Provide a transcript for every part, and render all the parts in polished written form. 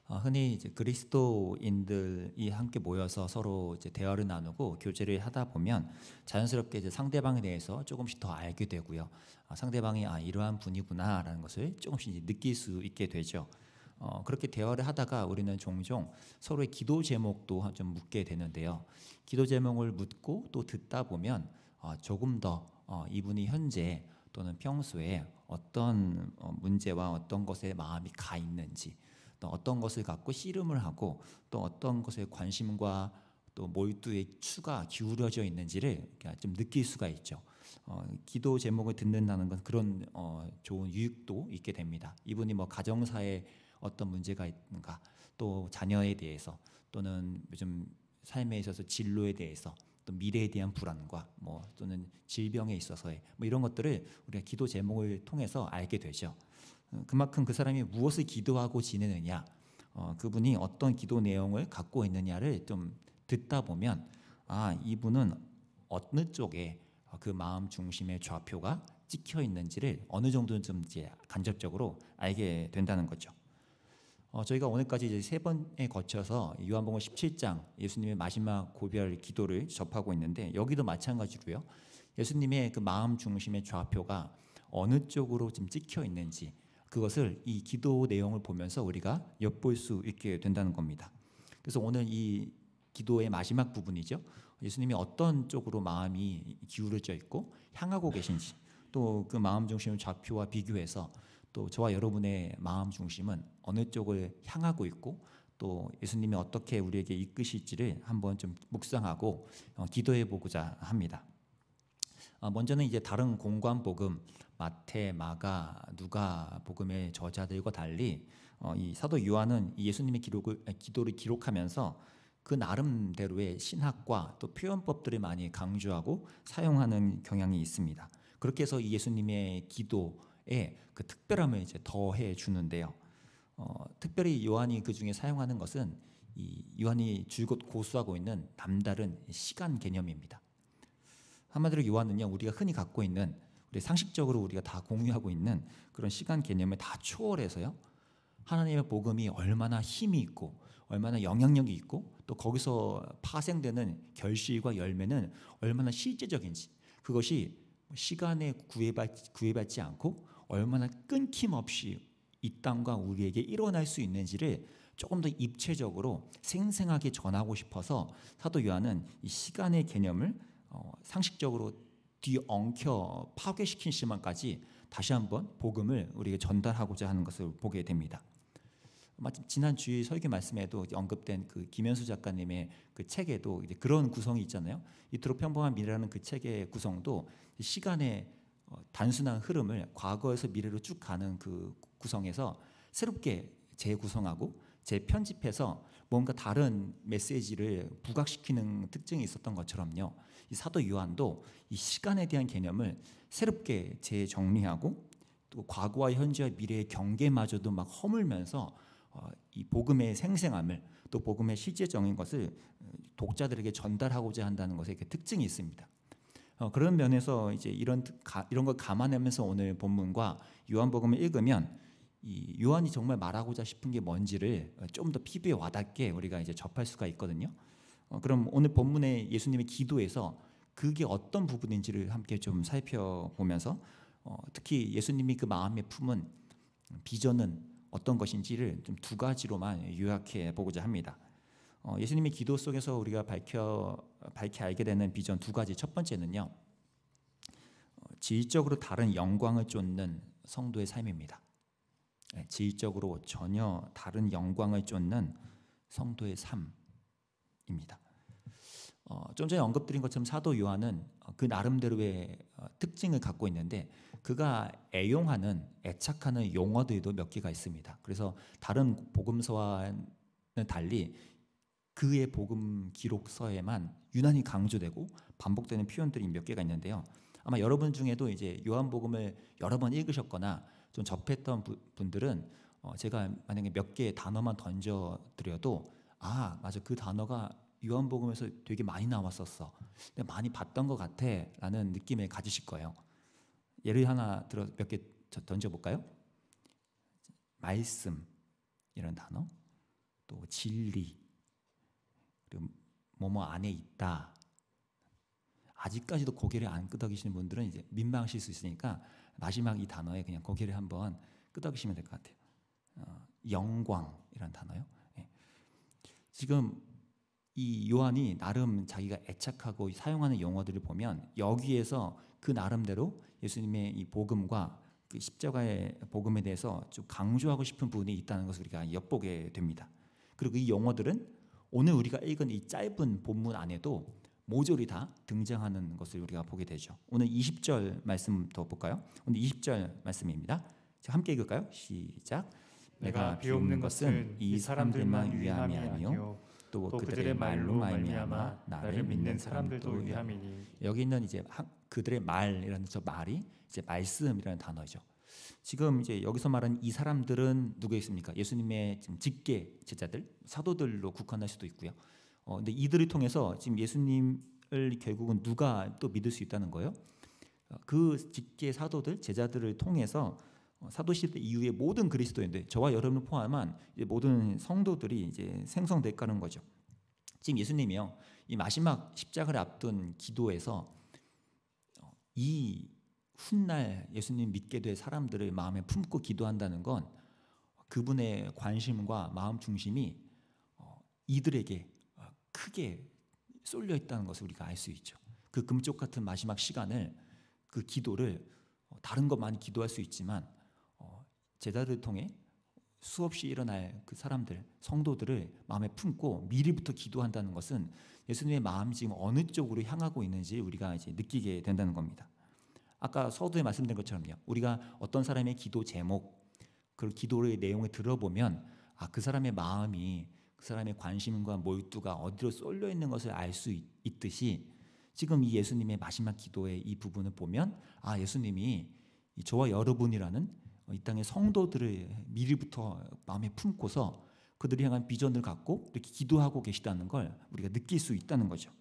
흔히 이제 그리스도인들이 함께 모여서 서로 이제 대화를 나누고 교제를 하다 보면 자연스럽게 이제 상대방에 대해서 조금씩 더 알게 되고요. 상대방이 이러한 분이구나라는 것을 조금씩 이제 느낄 수 있게 되죠. 그렇게 대화를 하다가 우리는 종종 서로의 기도 제목도 좀 묻게 되는데요. 기도 제목을 묻고 또 듣다 보면 조금 더 이분이 현재 또는 평소에 어떤 문제와 어떤 것에 마음이 가 있는지, 또 어떤 것을 갖고 씨름을 하고 또 어떤 것에 관심과 또 몰두의 추가 기울어져 있는지를 좀 느낄 수가 있죠. 기도 제목을 듣는다는 건 그런 좋은 유익도 있게 됩니다. 이분이 뭐 가정사에 어떤 문제가 있는가, 또 자녀에 대해서, 또는 요즘 삶에 있어서 진로에 대해서, 또 미래에 대한 불안과 또는 질병에 있어서의 이런 것들을 우리가 기도 제목을 통해서 알게 되죠. 그만큼 그 사람이 무엇을 기도하고 지내느냐, 그분이 어떤 기도 내용을 갖고 있느냐를 좀 듣다 보면 이분은 어느 쪽에 그 마음 중심의 좌표가 찍혀 있는지를 어느 정도는 좀 이제 간접적으로 알게 된다는 거죠. 저희가 오늘까지 이제 세 번에 거쳐서 요한복음 17장 예수님의 마지막 고별 기도를 접하고 있는데, 여기도 마찬가지로요. 예수님의 그 마음 중심의 좌표가 어느 쪽으로 지금 찍혀 있는지, 그것을 이 기도 내용을 보면서 우리가 엿볼 수 있게 된다는 겁니다. 그래서 오늘 이 기도의 마지막 부분이죠. 예수님이 어떤 쪽으로 마음이 기울어져 있고 향하고 계신지, 또 그 마음 중심의 좌표와 비교해서 또 저와 여러분의 마음 중심은 어느 쪽을 향하고 있고, 또 예수님이 어떻게 우리에게 이끄실지를 한번 좀 묵상하고 기도해 보고자 합니다. 먼저는 이제 다른 공관 복음, 마태, 마가, 누가 복음의 저자들과 달리 이 사도 요한은 예수님의 기도를 기록하면서 그 나름대로의 신학과 또 표현법들을 많이 강조하고 사용하는 경향이 있습니다. 그렇게 해서 이 예수님의 기도에 그 특별함을 이제 더해 주는데요. 특별히 요한이 그 중에 사용하는 것은 이 요한이 줄곧 고수하고 있는 남다른 시간 개념입니다. 한마디로 요한은요, 우리가 흔히 갖고 있는, 우리 상식적으로 우리가 다 공유하고 있는 그런 시간 개념을 다 초월해서요, 하나님의 복음이 얼마나 힘이 있고 얼마나 영향력이 있고 또 거기서 파생되는 결실과 열매는 얼마나 실제적인지, 그것이 시간에 구애받지 않고 얼마나 끊김없이 이 땅과 우리에게 일어날 수 있는지를 조금 더 입체적으로 생생하게 전하고 싶어서 사도 요한은 이 시간의 개념을 상식적으로 뒤엉켜 파괴시킨 시간까지 다시 한번 복음을 우리에게 전달하고자 하는 것을 보게 됩니다. 마침 지난 주일 설교 말씀에도 언급된 그 김현수 작가님의 그 책에도 이제 그런 구성이 있잖아요. 이토록 평범한 미래라는 그 책의 구성도 시간의 단순한 흐름을 과거에서 미래로 쭉 가는 그 구성에서 새롭게 재구성하고 재편집해서 뭔가 다른 메시지를 부각시키는 특징이 있었던 것처럼요, 이 사도 요한도 이 시간에 대한 개념을 새롭게 재정리하고 또 과거와 현재와 미래의 경계마저도 막 허물면서 이 복음의 생생함을, 또 복음의 실제적인 것을 독자들에게 전달하고자 한다는 것에 그 특징이 있습니다. 그런 면에서 이제 이런 걸 감안하면서 오늘 본문과 요한복음을 읽으면 이 요한이 정말 말하고자 싶은 게 뭔지를 좀 더 피부에 와닿게 우리가 이제 접할 수가 있거든요. 그럼 오늘 본문의 예수님의 기도에서 그게 어떤 부분인지를 함께 좀 살펴보면서 특히 예수님이 그 마음에 품은 비전은 어떤 것인지를 좀 두 가지로만 요약해 보고자 합니다. 예수님의 기도 속에서 우리가 밝히 알게 되는 비전 두 가지. 첫 번째는요, 질적으로 다른 영광을 쫓는 성도의 삶입니다. 질적으로 전혀 다른 영광을 쫓는 성도의 삶입니다. 좀 전에 언급드린 것처럼 사도 요한은 그 나름대로의 특징을 갖고 있는데, 그가 애착하는 용어들도 몇 개가 있습니다. 그래서 다른 복음서와는 달리 그의 복음 기록서에만 유난히 강조되고 반복되는 표현들이 몇 개가 있는데요. 아마 여러분 중에도 이제 요한복음을 여러 번 읽으셨거나 좀 접했던 분들은 제가 만약에 몇 개의 단어만 던져드려도 맞아, 그 단어가 요한복음에서 되게 많이 나왔었어, 근데 많이 봤던 것 같아 라는 느낌을 가지실 거예요. 예를 하나 몇 개 던져볼까요? 말씀, 이런 단어, 또 진리, 그리고 뭐뭐 안에 있다. 아직까지도 고개를 안 끄덕이시는 분들은 이제 민망하실 수 있으니까 마지막 이 단어에 그냥 고개를 한번 끄덕이시면 될 것 같아요. 영광이란 단어요. 예. 지금 이 요한이 나름 자기가 애착하고 사용하는 용어들을 보면 여기에서 그 나름대로 예수님의 이 복음과 그 십자가의 복음에 대해서 좀 강조하고 싶은 부분이 있다는 것을 우리가 엿보게 됩니다. 그리고 이 용어들은 오늘 우리가 읽은 이 짧은 본문 안에도 모조리 다 등장하는 것을 우리가 보게 되죠. 오늘 20절 말씀 더 볼까요? 오늘 20절 말씀입니다. 함께 읽을까요? 시작. 내가 비옵는 것은 이 사람들만 위함이 아니요 또 그들의 말로 말미암아 나를 믿는 사람들도 위함이니. 여기 있는 이제 그들의 말이라는 저 말이 이제 말씀이라는 단어죠. 지금 이제 여기서 말하는 이 사람들은 누구였습니까? 예수님의 지금 직계 제자들, 사도들로 국한할 수도 있고요. 근데 이들을 통해서 지금 예수님을 결국은 누가 또 믿을 수 있다는 거예요? 그 직계 사도들, 제자들을 통해서 사도 시대 이후의 모든 그리스도인들, 저와 여러분을 포함한 모든 성도들이 이제 생성될까는 거죠. 지금 예수님이요, 이 마지막 십자가를 앞둔 기도에서 이 훗날 예수님 믿게 될 사람들을 마음에 품고 기도한다는 건 그분의 관심과 마음 중심이 이들에게 크게 쏠려 있다는 것을 우리가 알 수 있죠. 그 금쪽 같은 마지막 시간을, 그 기도를 다른 것 많이 기도할 수 있지만 제자들을 통해 수없이 일어날 그 사람들, 성도들을 마음에 품고 미리부터 기도한다는 것은 예수님의 마음이 지금 어느 쪽으로 향하고 있는지 우리가 이제 느끼게 된다는 겁니다. 아까 서두에 말씀드린 것처럼요, 우리가 어떤 사람의 기도 제목, 그 기도의 내용을 들어보면 그 사람의 마음이, 그 사람의 관심과 몰두가 어디로 쏠려 있는 것을 알 수 있듯이 지금 이 예수님의 마지막 기도의 이 부분을 보면 예수님이 저와 여러분이라는 이 땅의 성도들을 미리부터 마음에 품고서 그들이 향한 비전을 갖고 이렇게 기도하고 계시다는 걸 우리가 느낄 수 있다는 거죠.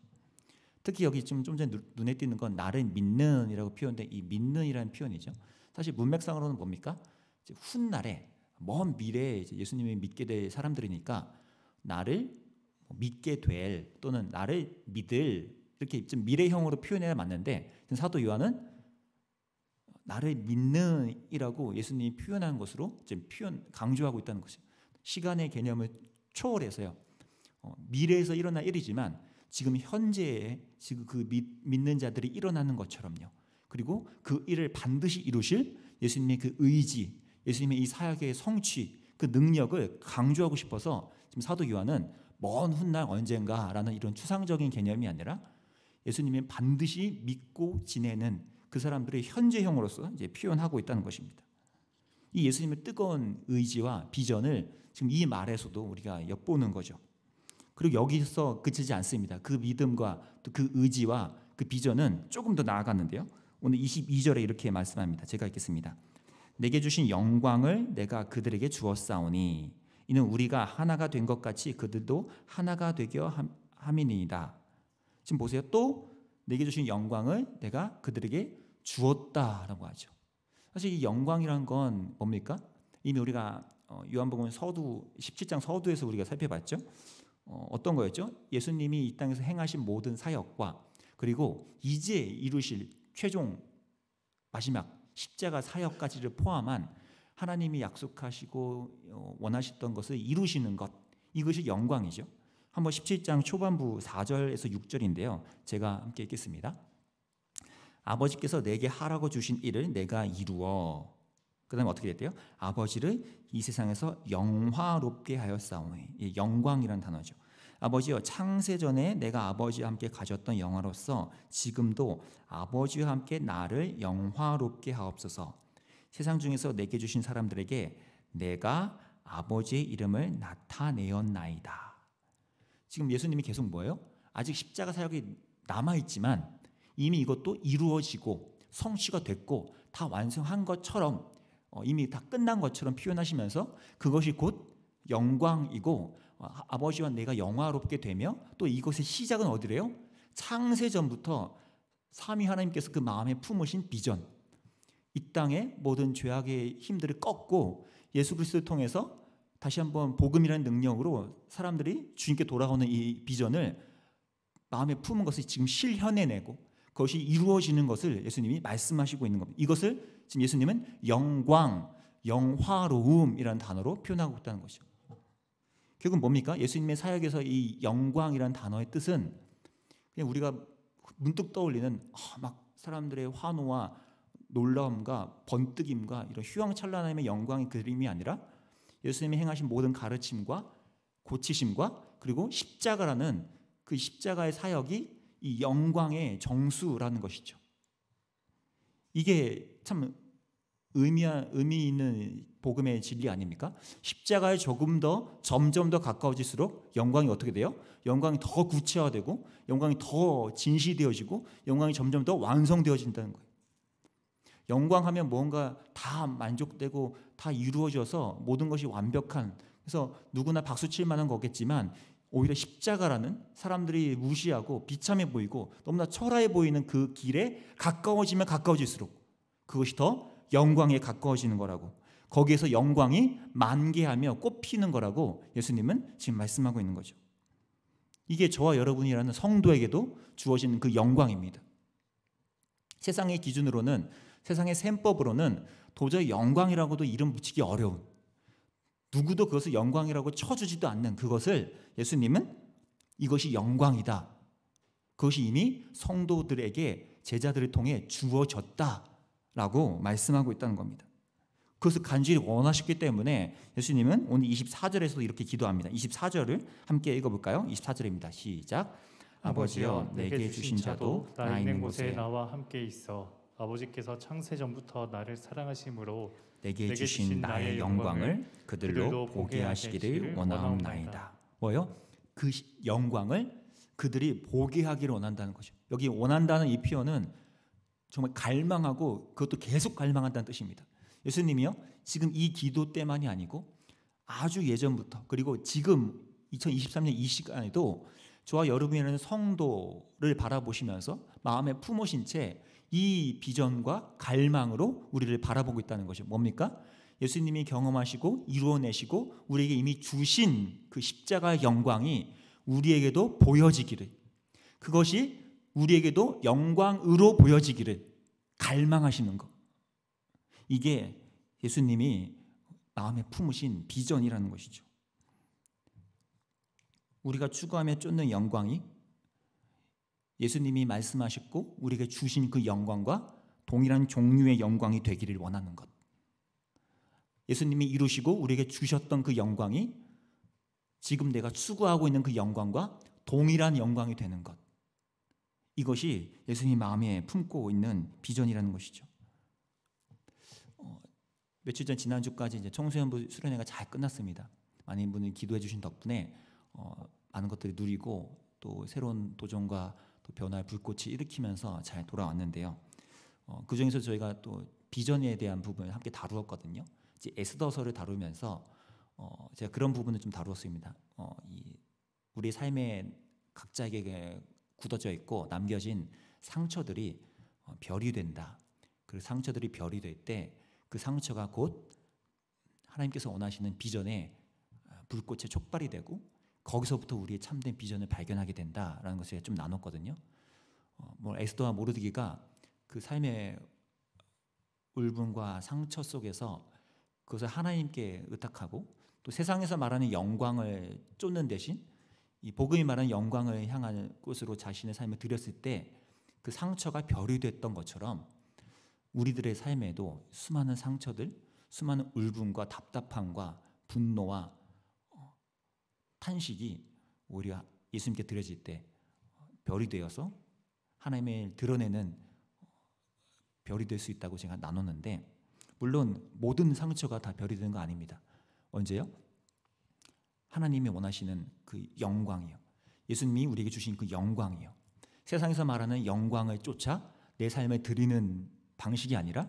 특히 여기 좀 전에 눈에 띄는 건 나를 믿는이라고 표현된 이 믿는이라는 표현이죠. 사실 문맥상으로는 뭡니까? 이제 훗날에 먼 미래에 이제 예수님을 믿게 될 사람들이니까 나를 믿게 될 또는 나를 믿을, 이렇게 좀 미래형으로 표현해야 맞는데 사도 요한은 나를 믿는이라고 예수님이 표현한 것으로 지금 강조하고 있다는 것이죠. 시간의 개념을 초월해서요, 미래에서 일어날 일이지만 지금 현재에 지금 그 믿는 자들이 일어나는 것처럼요. 그리고 그 일을 반드시 이루실 예수님의 그 의지, 예수님의 이 사역의 성취, 그 능력을 강조하고 싶어서 지금 사도 요한은 먼 훗날 언젠가라는 이런 추상적인 개념이 아니라 예수님이 반드시 믿고 지내는 그 사람들의 현재형으로서 이제 표현하고 있다는 것입니다. 이 예수님의 뜨거운 의지와 비전을 지금 이 말에서도 우리가 엿보는 거죠. 그리고 여기서 그치지 않습니다. 그 믿음과 또 그 의지와 그 비전은 조금 더 나아갔는데요. 오늘 22절에 이렇게 말씀합니다. 제가 읽겠습니다. 내게 주신 영광을 내가 그들에게 주었사오니 이는 우리가 하나가 된 것 같이 그들도 하나가 되게 함이니이다. 지금 보세요. 또 내게 주신 영광을 내가 그들에게 주었다라고 하죠. 사실 이 영광이란 건 뭡니까? 이미 우리가 요한복음 서두 17장 서두에서 우리가 살펴봤죠. 어떤 거였죠? 예수님이 이 땅에서 행하신 모든 사역과 그리고 이제 이루실 최종 마지막 십자가 사역까지를 포함한 하나님이 약속하시고 원하셨던 것을 이루시는 것, 이것이 영광이죠. 한번 17장 초반부 4절에서 6절인데요. 제가 함께 읽겠습니다. 아버지께서 내게 하라고 주신 일을 내가 이루어, 그 다음에 어떻게 됐대요? 아버지를 이 세상에서 영화롭게 하였사오니. 영광이라는 단어죠. 아버지여, 창세전에 내가 아버지와 함께 가졌던 영화로서 지금도 아버지와 함께 나를 영화롭게 하옵소서. 세상 중에서 내게 주신 사람들에게 내가 아버지의 이름을 나타내었나이다. 지금 예수님이 계속 뭐예요? 아직 십자가 사역이 남아있지만 이미 이것도 이루어지고 성취가 됐고 다 완성한 것처럼 이미 다 끝난 것처럼 표현하시면서 그것이 곧 영광이고 아버지와 내가 영화롭게 되며 또 이것의 시작은 어디래요? 창세전부터 삼위 하나님께서 그 마음에 품으신 비전, 이 땅의 모든 죄악의 힘들을 꺾고 예수 그리스도를 통해서 다시 한번 복음이라는 능력으로 사람들이 주님께 돌아오는 이 비전을 마음에 품은 것을 지금 실현해내고 그것이 이루어지는 것을 예수님이 말씀하시고 있는 겁니다. 이것을 지금 예수님은 영광, 영화로움이라는 단어로 표현하고 있다는 것이죠. 결국은 뭡니까? 예수님의 사역에서 이 영광이라는 단어의 뜻은 그냥 우리가 문득 떠올리는 막 사람들의 환호와 놀라움과 번뜩임과 이런 휘황찬란함의 영광의 그림이 아니라 예수님이 행하신 모든 가르침과 고치심과 그리고 십자가라는 그 십자가의 사역이 이 영광의 정수라는 것이죠. 이게 참 의미 있는 복음의 진리 아닙니까? 십자가에 조금 더 점점 더 가까워질수록 영광이 어떻게 돼요? 영광이 더 구체화되고 영광이 더 진시되어지고 영광이 점점 더 완성되어진다는 거예요. 영광하면 뭔가 다 만족되고 다 이루어져서 모든 것이 완벽한, 그래서 누구나 박수칠 만한 거겠지만 오히려 십자가라는 사람들이 무시하고 비참해 보이고 너무나 초라해 보이는 그 길에 가까워지면 가까워질수록 그것이 더 영광에 가까워지는 거라고, 거기에서 영광이 만개하며 꽃피는 거라고 예수님은 지금 말씀하고 있는 거죠. 이게 저와 여러분이라는 성도에게도 주어지는 그 영광입니다. 세상의 기준으로는, 세상의 셈법으로는 도저히 영광이라고도 이름 붙이기 어려운, 누구도 그것을 영광이라고 쳐주지도 않는 그것을 예수님은 이것이 영광이다, 그것이 이미 성도들에게 제자들을 통해 주어졌다라고 말씀하고 있다는 겁니다. 그것을 간절히 원하셨기 때문에 예수님은 오늘 24절에서도 이렇게 기도합니다. 24절을 함께 읽어볼까요? 24절입니다. 시작. 아버지여 내게 주신 자도 나 있는 곳에 나와 함께 있어 아버지께서 창세 전부터 나를 사랑하심으로 내게 주신 나의 영광을 그들로 보게 하시기를 원하옵나이다. 뭐요? 그 영광을 그들이 보게 하기를 원한다는 거죠. 여기 원한다는 이 표현은 정말 갈망하고 그것도 계속 갈망한다는 뜻입니다. 예수님이요, 지금 이 기도 때만이 아니고 아주 예전부터, 그리고 지금 2023년 이 시간에도 저와 여러분이라는 성도를 바라보시면서 마음에 품으신 채 이 비전과 갈망으로 우리를 바라보고 있다는 것이 뭡니까? 예수님이 경험하시고 이루어내시고 우리에게 이미 주신 그 십자가의 영광이 우리에게도 보여지기를, 그것이 우리에게도 영광으로 보여지기를 갈망하시는 것, 이게 예수님이 마음에 품으신 비전이라는 것이죠. 우리가 추구하며 쫓는 영광이 예수님이 말씀하셨고 우리에게 주신 그 영광과 동일한 종류의 영광이 되기를 원하는 것, 예수님이 이루시고 우리에게 주셨던 그 영광이 지금 내가 추구하고 있는 그 영광과 동일한 영광이 되는 것, 이것이 예수님 마음에 품고 있는 비전이라는 것이죠. 며칠 전 지난주까지 이제 청소년부 수련회가 잘 끝났습니다. 많은 분들이 기도해 주신 덕분에 많은 것들이 누리고 또 새로운 도전과 또 변화의 불꽃이 일으키면서 잘 돌아왔는데요. 그 중에서 저희가 또 비전에 대한 부분을 함께 다루었거든요. 이제 에스더서를 다루면서 제가 그런 부분을 좀 다루었습니다. 우리 삶에 각자에게 굳어져 있고 남겨진 상처들이 별이 된다. 그 상처들이 별이 될 때 그 상처가 곧 하나님께서 원하시는 비전의 불꽃의 촉발이 되고 거기서부터 우리의 참된 비전을 발견하게 된다라는 것을 좀 나눴거든요. 에스더와 모르드기가 그 삶의 울분과 상처 속에서 그것을 하나님께 의탁하고 또 세상에서 말하는 영광을 쫓는 대신 이 복음이 말하는 영광을 향하는 곳으로 자신의 삶을 들였을 때 그 상처가 별이 됐던 것처럼 우리들의 삶에도 수많은 상처들, 수많은 울분과 답답함과 분노와 탄식이 오히려 예수님께 드려질 때 별이 되어서 하나님을 드러내는 별이 될 수 있다고 제가 나눴는데, 물론 모든 상처가 다 별이 되는 거 아닙니다. 언제요? 하나님이 원하시는 그 영광이요, 예수님이 우리에게 주신 그 영광이요, 세상에서 말하는 영광을 쫓아 내 삶에 드리는 방식이 아니라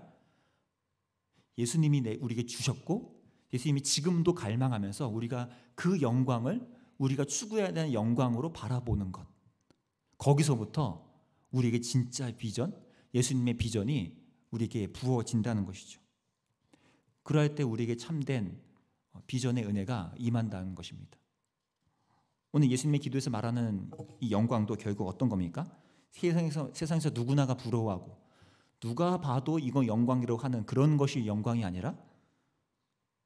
예수님이 우리에게 주셨고 예수님이 지금도 갈망하면서 우리가 그 영광을 우리가 추구해야 되는 영광으로 바라보는 것, 거기서부터 우리에게 진짜 비전, 예수님의 비전이 우리에게 부어진다는 것이죠. 그럴 때 우리에게 참된 비전의 은혜가 임한다는 것입니다. 오늘 예수님의 기도에서 말하는 이 영광도 결국 어떤 겁니까? 세상에서 누구나가 부러워하고 누가 봐도 이건 영광이라고 하는 그런 것이 영광이 아니라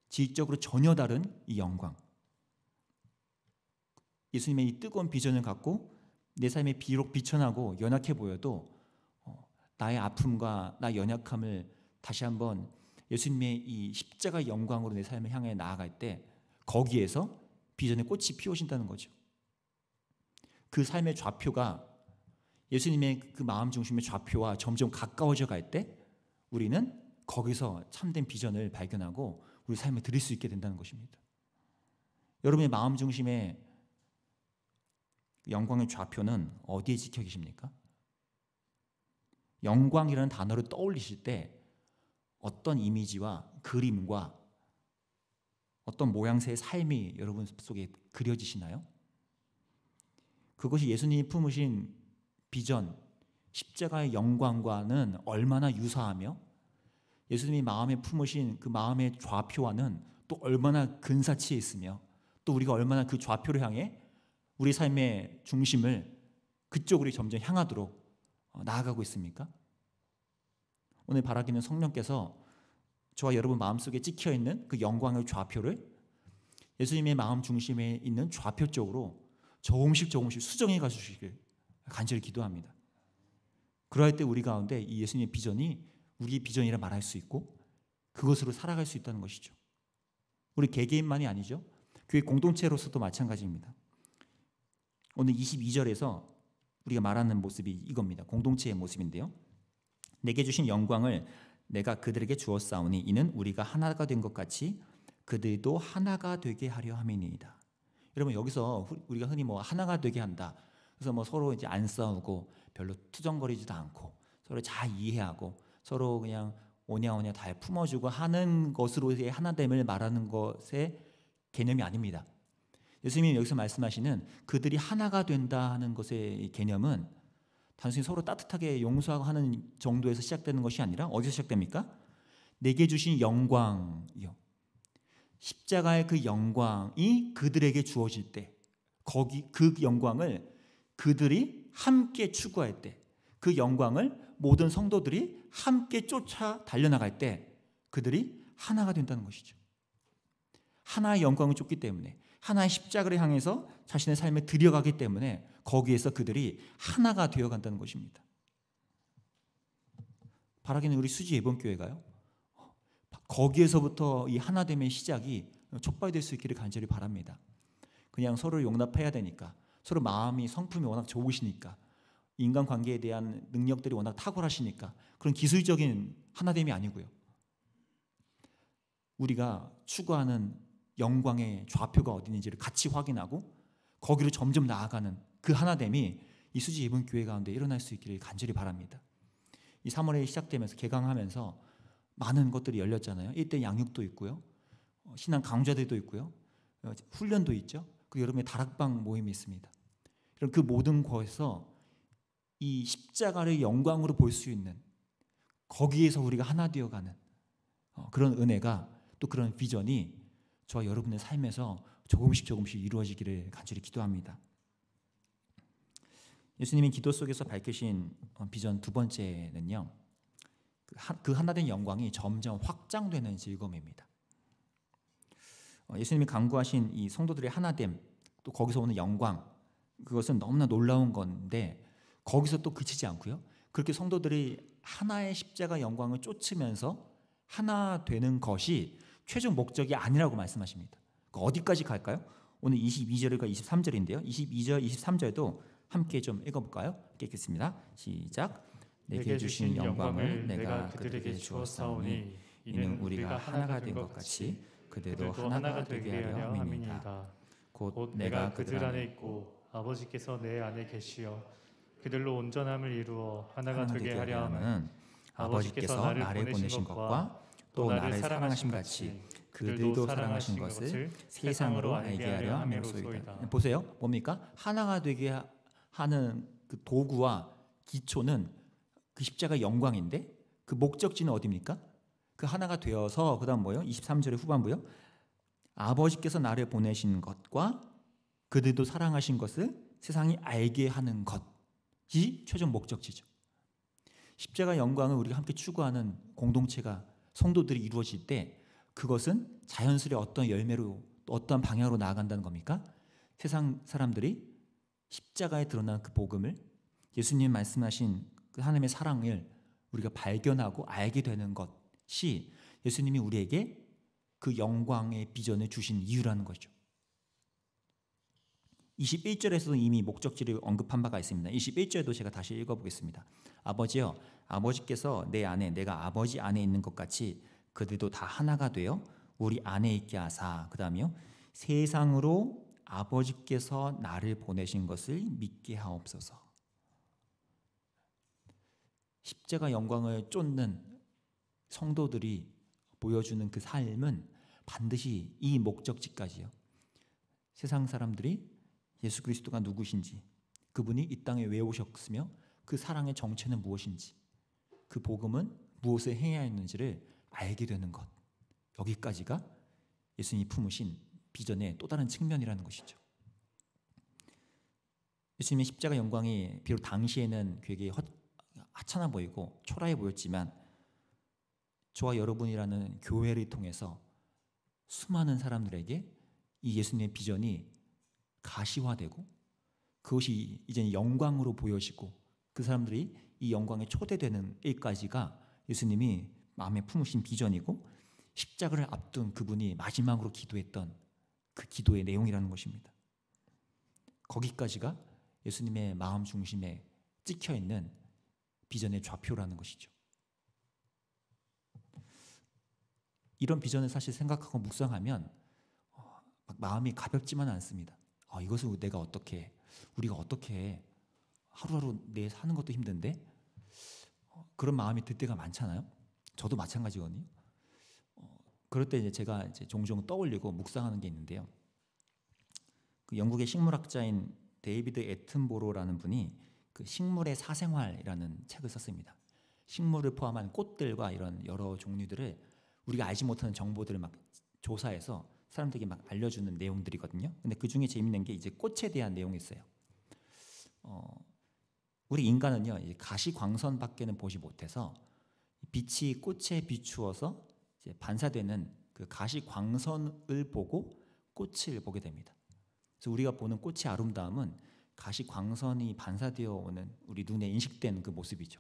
질적으로 전혀 다른 이 영광. 예수님의 이 뜨거운 비전을 갖고 내 삶이 비록 비천하고 연약해 보여도 나의 아픔과 나의 연약함을 다시 한번 예수님의 이 십자가 영광으로 내 삶을 향해 나아갈 때 거기에서 비전의 꽃이 피어진다는 거죠. 그 삶의 좌표가 예수님의 그 마음 중심의 좌표와 점점 가까워져 갈 때 우리는 거기서 참된 비전을 발견하고 우리 삶에 드릴 수 있게 된다는 것입니다. 여러분의 마음 중심의 영광의 좌표는 어디에 지켜 계십니까? 영광이라는 단어를 떠올리실 때 어떤 이미지와 그림과 어떤 모양새의 삶이 여러분 속에 그려지시나요? 그것이 예수님이 품으신 비전, 십자가의 영광과는 얼마나 유사하며 예수님이 마음에 품으신 그 마음의 좌표와는 또 얼마나 근사치에 있으며 또 우리가 얼마나 그 좌표를 향해 우리 삶의 중심을 그쪽으로 점점 향하도록 나아가고 있습니까? 오늘 바라기는 성령께서 저와 여러분 마음속에 찍혀있는 그 영광의 좌표를 예수님의 마음 중심에 있는 좌표 쪽으로 조금씩 수정해 가주시길 간절히 기도합니다. 그러할 때 우리 가운데 이 예수님의 비전이 우리의 비전이라 말할 수 있고 그것으로 살아갈 수 있다는 것이죠. 우리 개개인만이 아니죠. 교회 공동체로서도 마찬가지입니다. 오늘 22절에서 우리가 말하는 모습이 이겁니다. 공동체의 모습인데요. 내게 주신 영광을 내가 그들에게 주었사오니 이는 우리가 하나가 된 것 같이 그들도 하나가 되게 하려 함이니이다. 여러분 여기서 우리가 흔히 뭐 하나가 되게 한다. 그래서 뭐 서로 이제 안 싸우고 별로 투정거리지도 않고 서로 잘 이해하고 서로 그냥 오냐오냐 잘 품어주고 하는 것으로의 하나됨을 말하는 것의 개념이 아닙니다. 예수님이 여기서 말씀하시는 그들이 하나가 된다 하는 것의 개념은 단순히 서로 따뜻하게 용서하고 하는 정도에서 시작되는 것이 아니라 어디서 시작됩니까? 내게 주신 영광이요. 십자가의 그 영광이 그들에게 주어질 때 거기 그 영광을 그들이 함께 추구할 때 그 영광을 모든 성도들이 함께 쫓아 달려나갈 때 그들이 하나가 된다는 것이죠. 하나의 영광을 쫓기 때문에 하나의 십자가를 향해서 자신의 삶에 들여가기 때문에 거기에서 그들이 하나가 되어간다는 것입니다. 바라기는 우리 수지 예번교회가요. 거기에서부터 이 하나됨의 시작이 촉발될 수 있기를 간절히 바랍니다. 그냥 서로를 용납해야 되니까 서로 마음이 성품이 워낙 좋으시니까 인간관계에 대한 능력들이 워낙 탁월하시니까 그런 기술적인 하나됨이 아니고요. 우리가 추구하는 영광의 좌표가 어디 있는지를 같이 확인하고 거기로 점점 나아가는 그 하나됨이 이 수지 예번교회 가운데 일어날 수 있기를 간절히 바랍니다. 이 3월에 시작되면서 개강하면서 많은 것들이 열렸잖아요. 이때 양육도 있고요. 신앙 강좌들도 있고요. 훈련도 있죠. 그리고 여러분의 다락방 모임이 있습니다. 그럼 그 모든 곳에서 이 십자가를 영광으로 볼 수 있는 거기에서 우리가 하나 되어가는 그런 은혜가 또 그런 비전이 저와 여러분의 삶에서 조금씩 이루어지기를 간절히 기도합니다. 예수님이 기도 속에서 밝히신 비전 두 번째는요. 그 하나된 영광이 점점 확장되는 즐거움입니다. 예수님이 강구하신 이 성도들의 하나됨 또 거기서 오는 영광 그것은 너무나 놀라운 건데 거기서 또 그치지 않고요. 그렇게 성도들이 하나의 십자가 영광을 쫓으면서 하나 되는 것이 최종 목적이 아니라고 말씀하십니다. 어디까지 갈까요? 오늘 22절과 23절인데요. 22절, 23절도 함께 좀 읽어볼까요? 읽겠습니다. 시작. 내게 주신 영광을 내가 그들에게 주었사오니 이는 우리가 하나가 된 것 같이 그들도 하나가 되게 하려 함이니이다. 곧 내가 그들 안에 있고 아버지께서 내 안에 계시어 그들로 온전함을 이루어 하나가 되게 하려 함은 아버지께서 나를 보내신 것과 또 나를 사랑하신 같이 그들도 사랑하신 것을 세상으로 알게 하려 함이로소이다. 보세요. 뭡니까? 하나가 되게 하는 그 도구와 기초는 그 십자가 영광인데 그 목적지는 어디입니까? 그 하나가 되어서 그다음 뭐요? 23절의 후반부요. 아버지께서 나를 보내신 것과 그들도 사랑하신 것을 세상이 알게 하는 것이 최종 목적지죠. 십자가 영광을 우리가 함께 추구하는 공동체가 성도들이 이루어질 때 그것은 자연스레 어떤 열매로 어떤 방향으로 나아간다는 겁니까? 세상 사람들이 십자가에 드러난 그 복음을 예수님 말씀하신 그 하나님의 사랑을 우리가 발견하고 알게 되는 것이 예수님이 우리에게 그 영광의 비전을 주신 이유라는 거죠. 21절에서도 이미 목적지를 언급한 바가 있습니다. 21절도 제가 다시 읽어보겠습니다. 아버지여, 아버지께서 내 안에 내가 아버지 안에 있는 것 같이 그들도 다 하나가 되어 우리 안에 있게 하사. 그 다음에요, 세상으로 아버지께서 나를 보내신 것을 믿게 하옵소서. 십자가 영광을 쫓는 성도들이 보여주는 그 삶은 반드시 이 목적지까지요. 세상 사람들이 예수 그리스도가 누구신지, 그분이 이 땅에 왜 오셨으며 그 사랑의 정체는 무엇인지, 그 복음은 무엇을 해야 했는지를 알게 되는 것, 여기까지가 예수님이 품으신 비전의 또 다른 측면이라는 것이죠. 예수님의 십자가 영광이 비록 당시에는 되게 하찮아 보이고 초라해 보였지만 저와 여러분이라는 교회를 통해서 수많은 사람들에게 이 예수님의 비전이 가시화되고 그것이 이제 영광으로 보여지고 그 사람들이 이 영광에 초대되는 일까지가 예수님이 마음에 품으신 비전이고 십자가를 앞둔 그분이 마지막으로 기도했던 그 기도의 내용이라는 것입니다. 거기까지가 예수님의 마음 중심에 찍혀있는 비전의 좌표라는 것이죠. 이런 비전을 사실 생각하고 묵상하면 마음이 가볍지만 않습니다. 이것을 우리가 어떻게 하루하루 내 사는 것도 힘든데 그런 마음이 들 때가 많잖아요. 저도 마찬가지거든요. 그럴 때 이제 제가 이제 종종 떠올리고 묵상하는 게 있는데요. 그 영국의 식물학자인 데이비드 애튼보로라는 분이 그 식물의 사생활이라는 책을 썼습니다. 식물을 포함한 꽃들과 이런 여러 종류들을 우리가 알지 못하는 정보들을 막 조사해서 사람들에게 막 알려주는 내용들이거든요. 근데 그 중에 재밌는 게 이제 꽃에 대한 내용이 있어요. 우리 인간은요, 이제 가시광선밖에는 보지 못해서 빛이 꽃에 비추어서 이제 반사되는 그 가시광선을 보고 꽃을 보게 됩니다. 그래서 우리가 보는 꽃의 아름다움은 가시광선이 반사되어 오는 우리 눈에 인식된 그 모습이죠.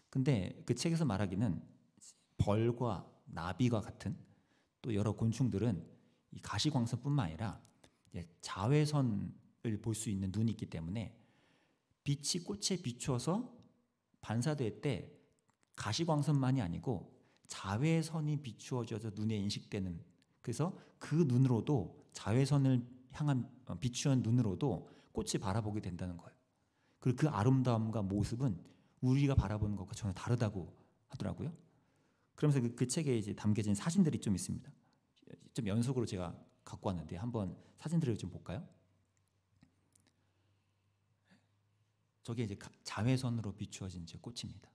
근데 그 책에서 말하기는 벌과 나비와 같은 또 여러 곤충들은 이 가시광선뿐만 아니라 자외선을 볼 수 있는 눈이 있기 때문에 빛이 꽃에 비추어서 반사될 때 가시광선만이 아니고 자외선이 비추어져서 눈에 인식되는, 그래서 그 눈으로도 자외선을 향한 비추한 눈으로도 꽃이 바라보게 된다는 거예요. 그리고 그 아름다움과 모습은 우리가 바라보는 것과 전혀 다르다고 하더라고요. 그러면서 그 책에 이제 담겨진 사진들이 좀 있습니다. 좀 연속으로 제가 갖고 왔는데 한번 사진들을 좀 볼까요? 저게 이제 자외선으로 비추어진 제 꽃입니다.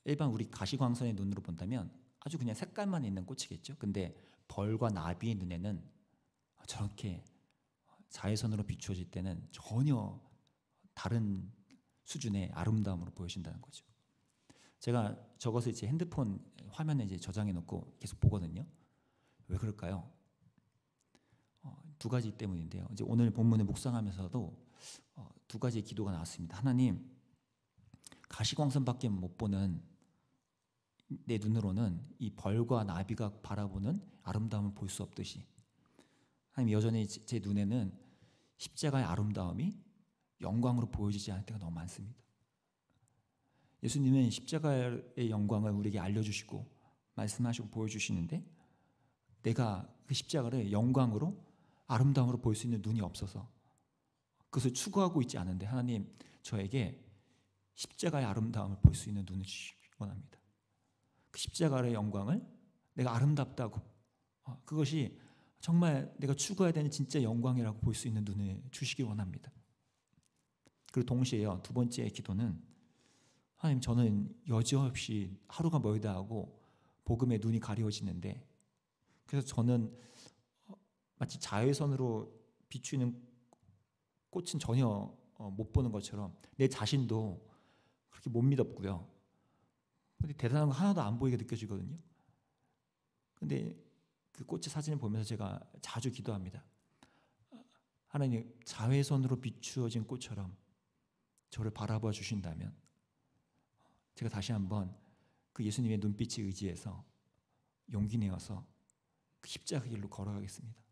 일반 우리 가시광선의 눈으로 본다면 아주 그냥 색깔만 있는 꽃이겠죠. 근데 벌과 나비의 눈에는 저렇게 자외선으로 비추어질 때는 전혀 다른 수준의 아름다움으로 보여진다는 거죠. 제가 저것을 이제 핸드폰 화면에 이제 저장해 놓고 계속 보거든요. 왜 그럴까요? 두 가지 때문인데요. 이제 오늘 본문을 묵상하면서도 두 가지의 기도가 나왔습니다. 하나님, 가시광선밖에 못 보는 내 눈으로는 이 벌과 나비가 바라보는 아름다움을 볼 수 없듯이 하나님, 여전히 제 눈에는 십자가의 아름다움이 영광으로 보여지지 않을 때가 너무 많습니다. 예수님은 십자가의 영광을 우리에게 알려주시고 말씀하시고 보여주시는데 내가 그 십자가를 영광으로 아름다움으로 볼 수 있는 눈이 없어서 그것을 추구하고 있지 않은데 하나님, 저에게 십자가의 아름다움을 볼 수 있는 눈을 주시기 원합니다. 그 십자가의 영광을 내가 아름답다고, 그것이 정말 내가 추구해야 되는 진짜 영광이라고 볼 수 있는 눈을 주시기 원합니다. 그리고 동시에요, 두 번째 기도는 하나님, 저는 여지없이 하루가 멀다 하고 복음의 눈이 가려지는데 그래서 저는 마치 자외선으로 비추는 꽃은 전혀 못 보는 것처럼 내 자신도 그렇게 못 믿었고요. 근데 대단한 거 하나도 안 보이게 느껴지거든요. 근데 그 꽃의 사진을 보면서 제가 자주 기도합니다. 하나님, 자외선으로 비추어진 꽃처럼 저를 바라봐 주신다면 제가 다시 한번 그 예수님의 눈빛에 의지해서 용기 내어서 그 십자가 길로 걸어가겠습니다.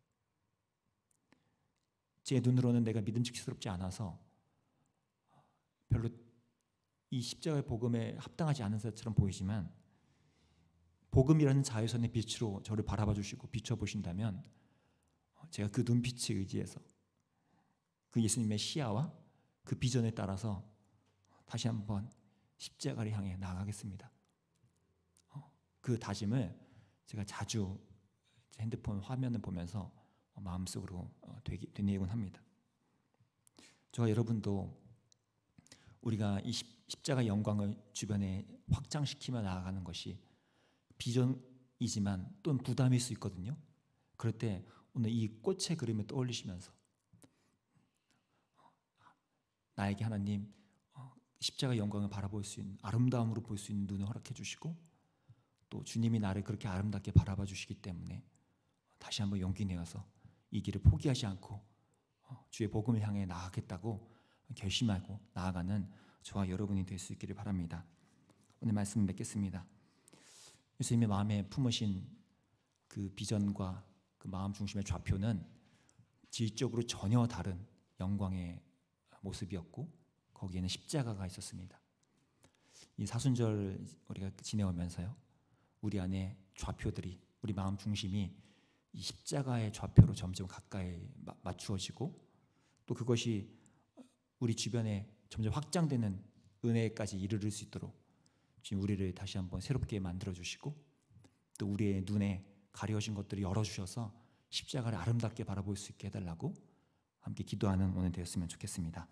제 눈으로는 내가 믿음직스럽지 않아서 별로 이 십자가의 복음에 합당하지 않은 것처럼 보이지만 복음이라는 자외선의 빛으로 저를 바라봐 주시고 비춰보신다면 제가 그 눈빛에 의지해서 그 예수님의 시야와 그 비전에 따라서 다시 한번 십자가를 향해 나아가겠습니다. 그 다짐을 제가 자주 제 핸드폰 화면을 보면서 마음속으로 되뇌이곤 합니다. 저와 여러분도 우리가 이 십자가 영광을 주변에 확장시키며 나아가는 것이 비전이지만 또는 부담일 수 있거든요. 그럴 때 오늘 이 꽃의 그림을 떠올리시면서 나에게 하나님 십자가 영광을 바라볼 수 있는, 아름다움으로 볼 수 있는 눈을 허락해 주시고 또 주님이 나를 그렇게 아름답게 바라봐 주시기 때문에 다시 한번 용기 내어서 이 길을 포기하지 않고 주의 복음을 향해 나아가겠다고 결심하고 나아가는 저와 여러분이 될 수 있기를 바랍니다. 오늘 말씀 맺겠습니다. 예수님의 마음에 품으신 그 비전과 그 마음 중심의 좌표는 질적으로 전혀 다른 영광의 모습이었고 거기에는 십자가가 있었습니다. 이 사순절 우리가 지내오면서요, 우리 안에 좌표들이, 우리 마음 중심이 이 십자가의 좌표로 점점 가까이 맞추어지고 또 그것이 우리 주변에 점점 확장되는 은혜까지 이르를 수 있도록 지금 우리를 다시 한번 새롭게 만들어 주시고 또 우리의 눈에 가려진 것들을 열어주셔서 십자가를 아름답게 바라볼 수 있게 해달라고 함께 기도하는 오늘 되었으면 좋겠습니다.